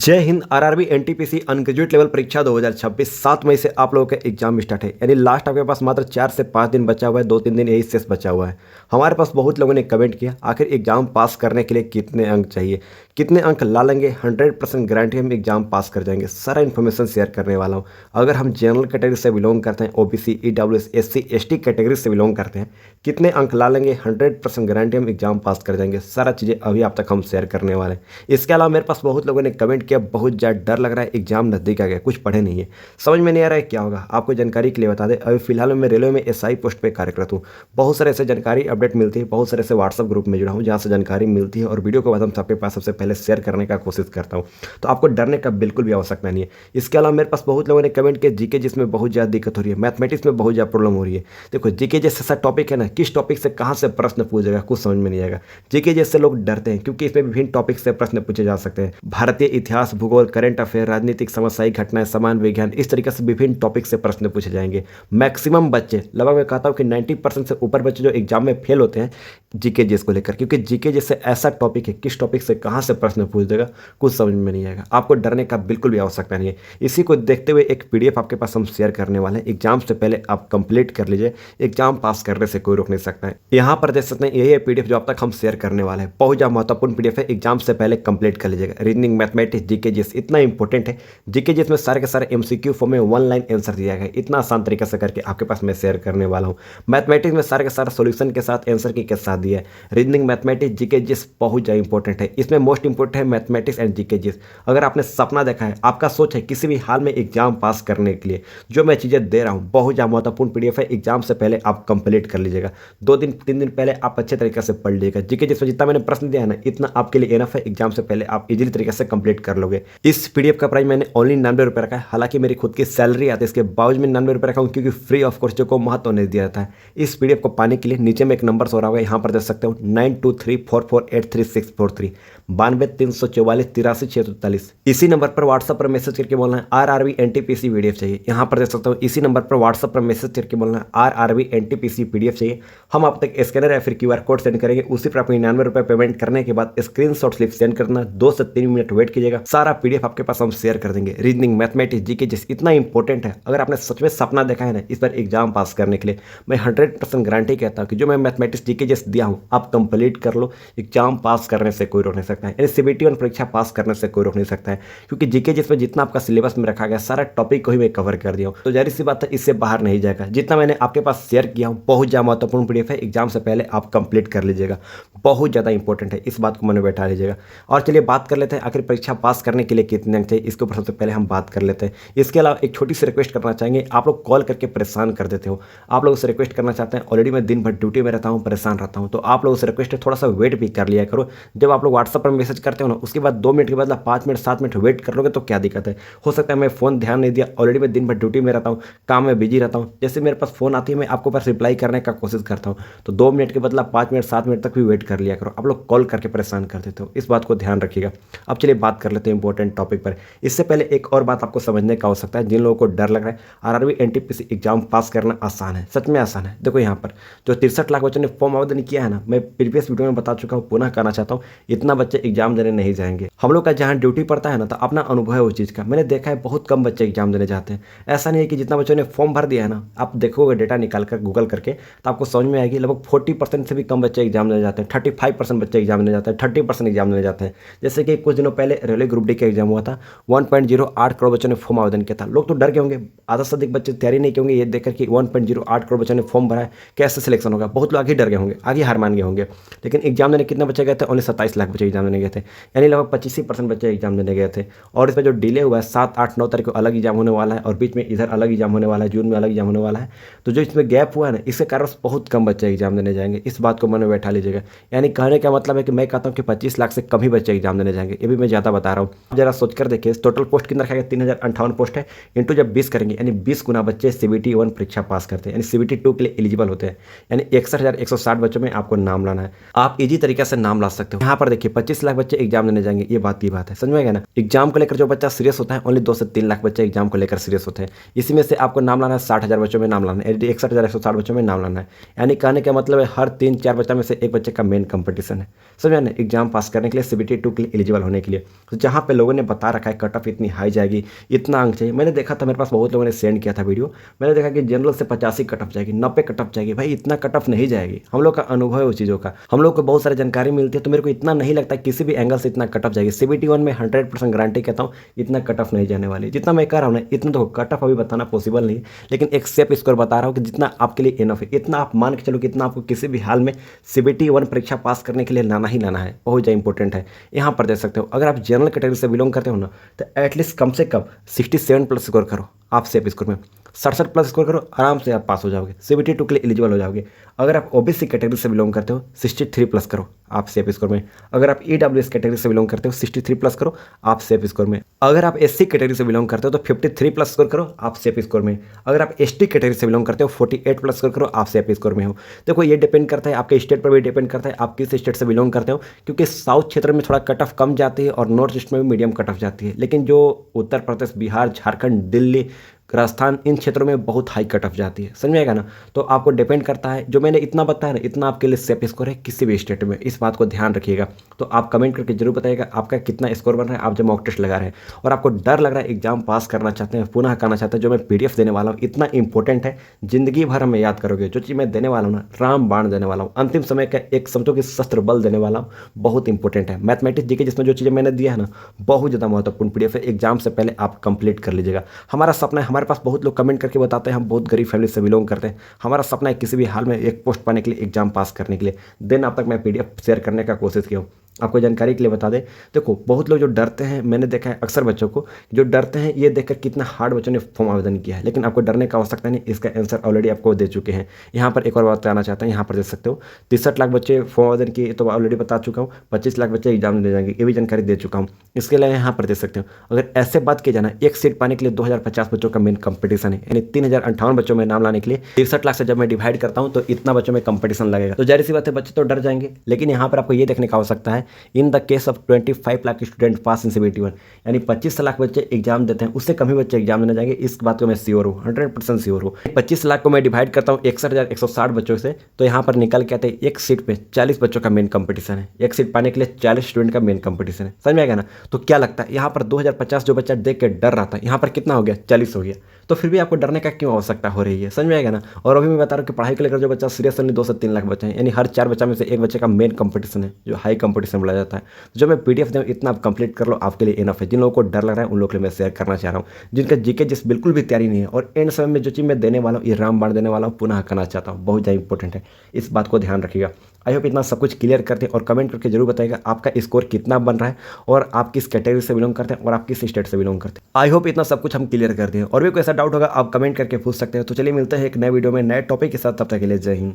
जय Hind. RRB NTPC अनग्रेजुएट level परीक्षा 2026 7 मई से आप लोगों का एग्जाम स्टार्ट है। यानी लास्ट आपके पास मात्र 4 से 5 दिन बचा हुआ है, 2-3 दिन यही शेष बचा हुआ है। हमारे पास बहुत लोगों ने कमेंट किया आखिर एग्जाम पास करने के लिए कितने अंक चाहिए, कितने अंक ला लेंगे 100% गारंटी हम एग्जाम पास कर जाएंगे। सारा इन्फॉर्मेशन शेयर करने वाला हूँ। अगर हम जनरल कैटेगरी से बिलोंग करते हैं, OBC, EWS, SC, ST category से बिलोंग करते हैं, कितने अंक ला लेंगे 100% गारंटी हम एग्जाम पास कर जाएंगे। सारा चीज़ें अभी आप तक हम शेयर करने वाले हैं। इसके अलावा मेरे पास बहुत लोगों ने कमेंट किया बहुत ज़्यादा डर लग रहा है, एग्जाम नज़दीक आ गया, कुछ पढ़े नहीं है, समझ में नहीं आ रहा है क्या होगा। आपको जानकारी के लिए बता दें, अभी फिलहाल मैं रेलवे में एसआई पोस्ट पे कार्यरत हूँ। बहुत सारे ऐसे जानकारी अपडेट मिलती है, बहुत सारे ऐसे व्हाट्सअप ग्रुप में जुड़ा हूँ जहाँ से जानकारी मिलती है और वीडियो के माध्यम से आपके पास सबसे पहले शेयर करने का कोशिश करता हूँ। तो आपको डरने का बिल्कुल भी आवश्यकता नहीं है। इसके अलावा मेरे पास बहुत लोगों ने कमेंट किया जीके जिसमें बहुत ज़्यादा दिक्कत हो रही है, मैथमेटिक्स में बहुत ज़्यादा प्रॉब्लम हो रही है। देखो जीके जैसा सा टॉपिक है ना, किस टॉपिक से कहाँ से प्रश्न पूछेगा कुछ समझ में नहीं आएगा। जीके जैसे लोग डरते हैं क्योंकि इसमें विभिन्न टॉपिक से प्रश्न पूछे जा सकते हैं। भारतीय इतिहास, भूगोल, करंट अफेयर, राजनीतिक समसामयिक घटनाएं, सामान्य विज्ञान, इस तरीके से विभिन्न टॉपिक से प्रश्न पूछे जाएंगे। मैक्सिमम बच्चे, लगभग मैं कहता हूँ कि 90% से ऊपर बच्चे जो एग्जाम में फेल होते हैं जीके जीएस को लेकर, क्योंकि जीके जैसे ऐसा टॉपिक है, किस टॉपिक से कहाँ से प्रश्न पूछ देगा कुछ समझ में नहीं आएगा। आपको डरने का बिल्कुल भी आवश्यकता नहीं है। इसी को देखते हुए एक पीडीएफ आपके पास हम शेयर करने वाले हैं। एग्जाम से पहले आप कंप्लीट कर लीजिए, एग्जाम पास करने से कोई रोक नहीं सकता है। यहाँ पर देख सकते हैं यही है पीडीएफ जो अब तक हम शेयर करने वाले हैं। बहुत ज़्यादा महत्वपूर्ण पीडीएफ है, एग्जाम से पहले कंप्लीट कर लीजिएगा। रीजनिंग, मैथमेटिक्स, जीके जीएस इतना इंपॉर्टेंट है। जीके जीएस में सारे के सारे एमसीक्यू फॉर्म में 1 लाइन आंसर दिया गया है, इतना आसान तरीके से करके आपके पास मैं शेयर करने वाला हूँ। मैथमेटिक्स में सारे के सारे सोल्यूशन के साथ आंसर के साथ दिया है। रीजनिंग, मैथमेटिक्स, जीके जीएस बहुत ज़्यादा इंपॉर्टेंट है। इसमें मोस्ट इंपॉर्टेंट है मैथमेटिक्स एंड जीके जीएस। अगर आपने सपना देखा है, आपका सोच है किसी भी हाल में एग्जाम पास करने के लिए, जो मैं चीज़ें दे रहा हूँ बहुत ज़्यादा महत्वपूर्ण पीडीएफ है। एग्जाम से पहले आप कंप्लीट कर लीजिएगा। 2 दिन 3 दिन पहले आप अच्छे तरीके से पढ़ लीजिएगा। जीके जिसमें जितना मैंने प्रश्न दिया है ना, इतना आपके लिए इनफ है। एग्जाम से पहले आप इजीली तरीके से कंप्लीट कर लोगे। इस पीडीएफ का प्राइस मैंने ओनली 99 रुपये रखा है। हालांकि मेरी खुद की सैलरी आती है, इसके बावजूद में 99 रुपये रखा हूँ क्योंकि फ्री ऑफ कोर्स को महत्व नहीं दिया जाता है। इस पीडीएफ को पाने के लिए नीचे में एक नंबर सो रहा होगा, यहाँ पर देख सकते हो 9234483643 92-344-83-643। इसी नंबर पर व्हाट्सएप पर मैसेज करके बोलना है आरआरबी एनटीपीसी पीडीएफ चाहिए। यहाँ पर देख सकते हो इसी नंबर पर व्हाट्सएप पर मैसेज करके बोलना है आरआरबी एनटीपीसी पीडीएफ चाहिए। हम आप तक स्कैनर या फिर क्यूआर कोड सेंड करेंगे। उसी पर आपको 99 रुपये पेमेंट करने के बाद स्क्रीनशॉट स्लिप सेंड करना। 2 से 3 मिनट वेट कीजिएगा, सारा पीडीएफ आपके पास हम शेयर कर देंगे। रीजनिंग, मैथमेटिक्स, जीके जिस इतना इंपॉर्टेंट है। अगर आपने सच में सपना देखा है ना इस पर एग्जाम पास करने के लिए, मैं 100% गारंटी कहता हूँ कि जो मैं मैथमेटिक्स, जीके जैसे दिया हूँ आप कंप्लीट कर लो। एग्जाम पास करने से कोई रोक नहीं सकता है। यानी सीबीटी 1 परीक्षा पास करने से कोई रोक नहीं सकता है, क्योंकि जीके जिसमें जितना आपका सिलेबस में रखा गया सारा टॉपिक को ही मैं कवर कर दिया हूँ। तो जाहिर सी बात है इससे बाहर नहीं जाएगा। जितना मैंने आपके पास शेयर किया हूँ बहुत ज़्यादा महत्वपूर्ण पीडीएफ है। एग्जाम से पहले आप कंप्लीट कर लीजिएगा, बहुत ज़्यादा इंपॉर्टेंट है। इस बात को मन में बैठा लीजिएगा। और चलिए बात कर लेते हैं आखिर परीक्षा पास करने के लिए कितने अंक चाहिए, इसके ऊपर सबसे पहले हम बात कर लेते हैं। इसके अलावा एक छोटी सी रिक्वेस्ट करना चाहेंगे, आप लोग कॉल करके परेशान कर देते हो। आप लोगों से रिक्वेस्ट करना चाहते हैं, ऑलरेडी मैं दिन भर ड्यूटी में रहता हूँ, परेशान रहता हूँ, तो आप लोगों से रिक्वेस्ट है थोड़ा सा वेट भी कर लिया करो। जब आप लोग व्हाट्सएप पर मैसेज करते हो ना, उसके बाद 2 मिनट के बदला 5 मिनट 7 मिनट वेट कर लोगे तो क्या दिक्कत है। हो सकता है मैं फ़ोन ध्यान नहीं दिया, ऑलरेडी मैं दिन भर ड्यूटी में रहता हूँ, काम में बिजी रहता हूँ। जैसे मेरे पास फ़ोन आती है मैं आपको बस रिप्लाई करने का कोशिश करता हूँ, तो 2 मिनट के बदला 5 मिनट 7 मिनट तक भी वेट कर लिया करो। आप लोग कॉल करके परेशान कर देते हो, इस बात को ध्यान रखिएगा। अब चलिए बात कर लेते हैं इंपॉर्टेंट टॉपिक पर। इससे पहले एक और बात आपको समझने का हो सकता है, जिन लोगों को डर लग रहा है आरआरबी एनटीपीसी एग्जाम पास करना आसान है, सच में आसान है। देखो यहाँ पर जो 63 लाख बच्चों ने फॉर्म आवेदन किया है ना, मैं प्रीवियस वीडियो में बता चुका हूँ, पुनः कहना चाहता हूँ, इतना बच्चे एग्जाम देने नहीं जाएंगे। हम लोग का जहाँ ड्यूटी पड़ता है ना, तो अपना अनुभव है उस चीज़ का। मैंने देखा है बहुत कम बच्चे एग्जाम देने जाते हैं। ऐसा नहीं है कि जितना बच्चों ने फॉर्म भर दिया है ना, आप देखोगे डेटा निकाल कर गूगल करके तो आपको समझ में आएगी लगभग 40% से भी कम बच्चे एग्जाम देने जाते हैं। 35% बच्चे एग्जाम देने जाते हैं, 30% एग्जाम देने जाते हैं। जैसे कि कुछ दिनों पहले रेलवे ग्रुप डी का एग्जाम हुआ था, 1.08 करोड़ बच्चों ने फॉर्म आवेदन किया था। लोग तो डर गए होंगे, आधा से अधिक बच्चे तैयारी नहीं होंगे ये देखकर कि 1.08 करोड़ बच्चों ने फॉर्म भरा है, कैसे सिलेक्शन होगा। बहुत लोग आगे डर गए होंगे, आगे हार मान गए होंगे। लेकिन एग्जाम देने कितने बच्चे गए थे? ओनली 27 लाख बच्चे एग्जाम देने गए थे, यानी लगभग 25% बच्चे एग्जाम देने गए थे। और इसमें जो डिले हुआ है 7, 8, 9 तारीख को अलग एग्जाम होने वाला है और बीच में इधर अलग एग्जाम होने वाला है, जून में अलग एग्जाम होने वाला है। तो जो इसमें गैप हुआ है ना, इसके कारण बहुत कम बच्चे एग्जाम देने जाएंगे। इस बात को मन में बैठा लीजिएगा। यानी कहने का मतलब है कि मैं कहता हूँ कि 25 लाख से कम ही बच्चे एग्जाम देने जाएंगे, ये भी मैं ज़्यादा बता रहा हूँ। जरा सोच कर देखिए, टोटल पोस्ट कितना रखा गया? 3058 पोस्ट है, इंटू जब 20 करेंगे यानी 20 गुना बच्चे सीबीटी 1 परीक्षा पास करते हैं, यानी सीबीटी 2 के लिए एलिजिबल होते हैं। यानी 61,160 बच्चों में आपको नाम लाना है। आप इजी तरीके से नाम ला सकते हो। यहाँ पर देखिए 25 लाख बच्चे एग्जाम देने जाएंगे, ये बात की बात है, समझ में आएगा ना। एग्जाम को लेकर जो बच्चा सीरियस होता है ओनली 2 से 3 लाख बच्चे एग्जाम को लेकर सीरियस होते हैं। इसी में से आपको नाम लाना है 60,000 बच्चों में नाम लाना है, 61,160 बच्चों में नाम लाना है। यानी कहने का मतलब है हर 3-4 बच्चा में से एक बच्चे का मेन कंपटीशन है, समझ ना, एग्जाम पास करने के लिए CBT 2 के लिए एलिजिबल होने के लिए। तो जहाँ पे लोगों ने बता रखा है कट ऑफ इतनी हाई जाएगी, इतना अंक चाहिए, मैंने देखा था, मेरे पास बहुत लोगों ने सेंड किया था वीडियो, मैंने देखा कि जनरल से 85 कट ऑफ जाएगी, 90 कट ऑफ जाएगी। भाई इतना कट ऑफ नहीं जाएगी, हम लोग का अनुभव है उस चीज़ों का, हम लोग को बहुत सारी जानकारी मिलती है, तो मेरे को इतना नहीं लगता किसी भी एंगल से इतना कट ऑफ जाएगी। CBT 1 में 100% गारंटी कहता हूँ इतना कट ऑफ नहीं जाने वाली। जितना मैं कह रहा हूँ ना, इतना तो कट ऑफ अभी बताना पॉसिबल नहीं है, लेकिन एक सेफ स्कोर बता रहा हूँ कि जितना आपके लिए इनफ है, इतना आप मान के चलो कि इतना आपको किसी भी हाल में CBT 1 परीक्षा पास करने के लिए लाना ही लाना है, बहुत ज़्यादा इंपॉर्टेंट है। यहाँ पर देख सकते हो, अगर आप जनरल कैटेगरी से बिलोंग करते हो ना, तो एटलीस्ट कम से कम 67 प्लस स्कोर करो, आप सेफ स्कोर में 67 प्लस स्कोर करो, आराम से आप पास हो जाओगे, CBT 2 के लिए एलिजिबल हो जाओगे। अगर आप OBC कैटेगरी से बिलोंग करते हो 63 प्लस करो, आप सेफ स्कोर में। अगर आप EWS कैटेगरी से बिलोंग करते हो 63 प्लस करो, आप सेफ स्कोर में। अगर आप SC कैटेगरी से बिलोंग करते हो तो 53 प्लस स्कोर करो, आप सेफ स्कोर में। अगर आप ST कैटेगरी से बिलोंग करते हो 48 प्लस स्कोर करो, आप सेफ स्कोर में हो। देखो ये डिपेंड करता है आपके स्टेट पर भी डिपेंड करता है, आप किस स्टेट से बिलोंग करते हो, क्योंकि साउथ क्षेत्र में थोड़ा कट ऑफ कम जाती है और नॉर्थ ईस्ट में भी मीडियम कट ऑफ जाती है, लेकिन जो उत्तर प्रदेश, बिहार, झारखंड, दिल्ली, राजस्थान, इन क्षेत्रों में बहुत हाई कट ऑफ जाती है, समझ में आएगा ना। तो आपको डिपेंड करता है, जो मैंने इतना बताया ना, इतना आपके लिए सेफ स्कोर है किसी भी स्टेट में, इस बात को ध्यान रखिएगा। तो आप कमेंट करके जरूर बताइएगा आपका कितना स्कोर बन रहा है, आप जब मॉक टेस्ट लगा रहे हैं और आपको डर लग रहा है, एग्जाम पास करना चाहते हैं, पुनः करना चाहते हैं, जो मैं PDF देने वाला हूँ इतना इंपॉर्टेंट है, जिंदगी भर हमें याद करोगे। जो चीज़ मैं देने वाला हूँ ना, राम बाण देने वाला हूँ, अंतिम समय का एक समझो कि शस्त्र बल देने वाला हूँ, बहुत इंपॉर्टेंट है। मैथमेटिक्स जीके जिसमें जो चीज़ें मैंने दिया है ना, बहुत ज़्यादा महत्वपूर्ण PDF है, एग्जाम से पहले आप कंप्लीट कर लीजिएगा। हमारा सपना है, हमारे पास बहुत लोग कमेंट करके बताते हैं हम बहुत गरीब फैमिली से बिलोंग करते हैं, हमारा सपना है किसी भी हाल में एक पोस्ट पाने के लिए, एग्जाम पास करने के लिए। देन अब तक मैं PDF शेयर करने का कोशिश किया हूँ, आपको जानकारी के लिए बता दें। देखो बहुत लोग जो डरते हैं, मैंने देखा है अक्सर बच्चों को जो डरते हैं, ये देखकर कितना हार्ड बच्चों ने फॉर्म आवेदन किया है, लेकिन आपको डरने का आवश्यकता नहीं, इसका आंसर ऑलरेडी आपको दे चुके हैं। यहाँ पर एक और बात बताना चाहता हूँ, यहाँ पर देख सकते हो 63 लाख बच्चे फॉर्म आवेदन किए, तो ऑलरेडी बता चुका हूँ। 25 लाख बच्चे एग्जाम दे जाएंगे, ये भी जानकारी दे चुका हूँ। इसके अलावा यहाँ पर देख सकते हो, अगर ऐसे बात की जाना, एक सीट पाने के लिए 2050 बच्चों का मेन कंपटीशन है, यानी 3058 बच्चों में नाम लाने के लिए 63 लाख से जब मैं डिवाइड करता हूँ तो इतना बच्चों में कंपटीशन लगेगा। तो जाहिर सी बात है बच्चे तो डर जाएंगे, लेकिन यहाँ पर आपको ये देखने का आवश्यकता है, in the case of 25 lakh student pass in CBT 1, यानी 25 लाख बच्चे एग्जाम देते हैं, उससे कम ही बच्चे एग्जाम देने जाएंगे, इस बात को मैं श्योर हूँ, 100% श्योर हूँ। 25 लाख को मैं डिवाइड करता हूँ 61,160 बच्चों से, तो यहाँ पर निकल के आते हैं एक सीट पे 40 बच्चों का मेन कंपटीशन है, एक सीट पाने के लिए 40 स्टूडेंट का मेन कंपटीशन है, समझ में आएगा ना। तो क्या लगता है यहाँ पर 2050 जो बच्चा देख के डर रहा था, यहाँ पर कितना हो गया, 40 हो गया। तो फिर भी आपको डरने का क्यों आवश्यकता हो रही है, समझ में आएगा ना। और अभी मैं बता रहा हूँ कि पढ़ाई को लेकर जो बच्चा सीरियस नहीं, 2 से 3 लाख बच्चे हैं, यानी हर 4 बच्चा में से एक बच्चे का मेन कंपटीशन है, जो हाई कंपटीशन बोला जाता है। जो मैं PDF दूँ इतना आप कंप्लीट कर लो, आपके लिए इनफ है। जिन लोगों को डर लग रहा है उन लोगों के लिए मैं शेयर करना चाह रहा हूँ, जिनका जीके जिस बिल्कुल भी तैयारी नहीं है, और एंड समय में जो चीज़ मैं देने वाला हूँ, ये रामबाण देने वाला हूँ, पुनः करना चाहता हूँ, बहुत ज़्यादा इंपॉर्टेंट है, इस बात को ध्यान रखिएगा। आई होप इतना सब कुछ क्लियर करते हैं, और कमेंट करके जरूर बताइएगा आपका स्कोर कितना बन रहा है, और आप किस कैटेगरी से बिलोंग करते हैं, और आप किस स्टेट से बिलोंग करते हैं। आई होप इतना सब कुछ हम क्लियर कर दें, और भी कोई ऐसा डाउट होगा आप कमेंट करके पूछ सकते हैं। तो चलिए मिलते हैं एक नए वीडियो में नए टॉपिक के साथ, तब तक के लिए जय हिंद।